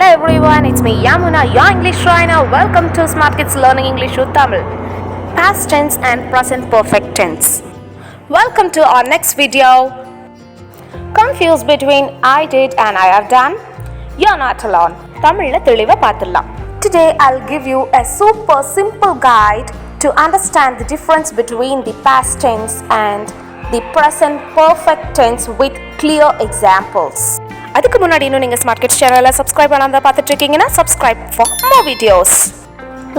everyone, it's me Yamuna, your English trainer. Welcome to Smart Kids Learning English with Tamil. Past tense and present perfect tense. Welcome to our next video. Confused between I did and I have done? You're not alone. Tamilla தெளிவா பார்த்துடலாம். Today I'll give you a super simple guide to understand the difference between the past tense and the present perfect tense with clear examples. அதுக்கு முன்னாடி இன்னும் நீங்கள் smart kids சேனலை subscribe பண்ணாம பார்த்துட்டு இருக்கீங்கன்னா subscribe for more videos.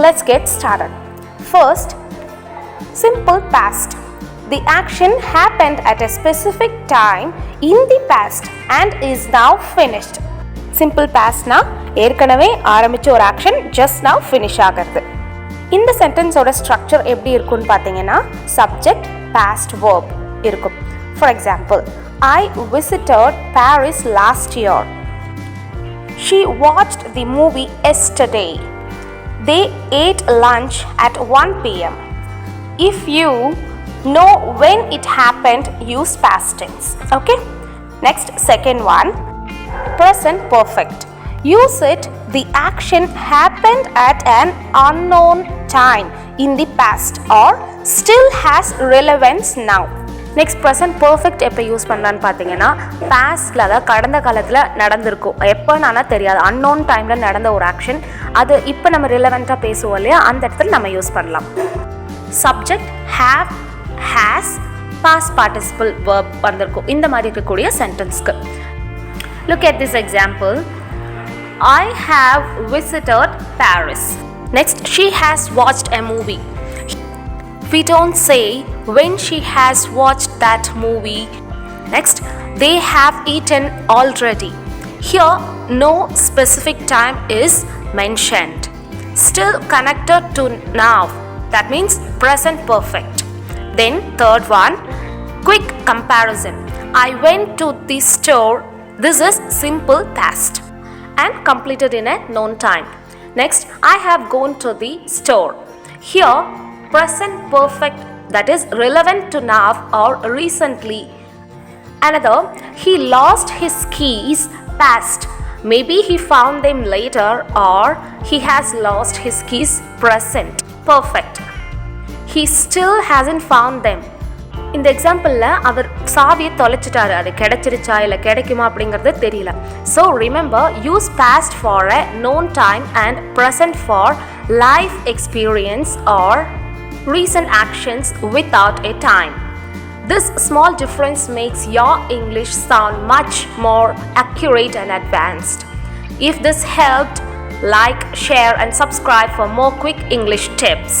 Let's get started. First, simple past. The action happened at a specific time in the past and is now finished. Simple past na ஏற்கனவே ஆரம்பிச்ச ஒரு action just now finish ஆகிறது. இந்த சென்டென்ஸோட structure எப்படி இருக்குன்னு பார்த்தீங்கன்னா subject past verb இருக்கும். For example, I visited Paris last year. She watched the movie yesterday. They ate lunch at 1 p.m. If you know when it happened, use past tense. Okay? Next, second one, present perfect. Use it, the action happened at an unknown time in the past or still has relevance now. Next present perfect எப்போ use பண்ணலான்னு பார்த்தீங்கன்னா பாஸ்டில், அதாவது கடந்த காலத்தில் நடந்திருக்கும், எப்போனானா தெரியாது, unknown டைமில் நடந்த ஒரு ஆக்ஷன் அது இப்போ நம்ம ரிலவெண்ட்டாக பேசுவோம் இல்லையா, அந்த இடத்துல நம்ம யூஸ் பண்ணலாம். Subject have, has, past participle verb வந்திருக்கும் இந்த மாதிரி இருக்கக்கூடிய சென்டென்ஸ்க்கு. Look at this example. I have visited Paris. Next, she has watched a movie. We don't say when she has watched that movie. Next, they have eaten already. Here, no specific time is mentioned. Still connected to now. That means present perfect. Then, third one, quick comparison. I went to the store. This is simple past and completed in a known time. Next, I have gone to the store. Here, present perfect, that is relevant to now or recently. Another, he lost his keys, past. Maybe he found them later, or he has lost his keys, present perfect. He still hasn't found them. இந்த எக்ஸாம்பிளில் அவர் சாவியை தொலைச்சிட்டாரு, அது கிடைச்சிருச்சா இல்லை கிடைக்குமா அப்படிங்கிறது தெரியல. So remember, use past for a known time and present for life experience or recent actions without a time. This small difference makes your English sound much more accurate and advanced. If this helped, like, share and subscribe for more quick English tips.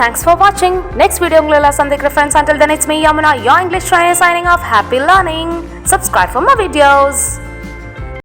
Thanks for watching. Next video ungala sandhikra friends. Until then, it's me Yamuna, your English trainer, signing off. Happy learning. Subscribe for more videos.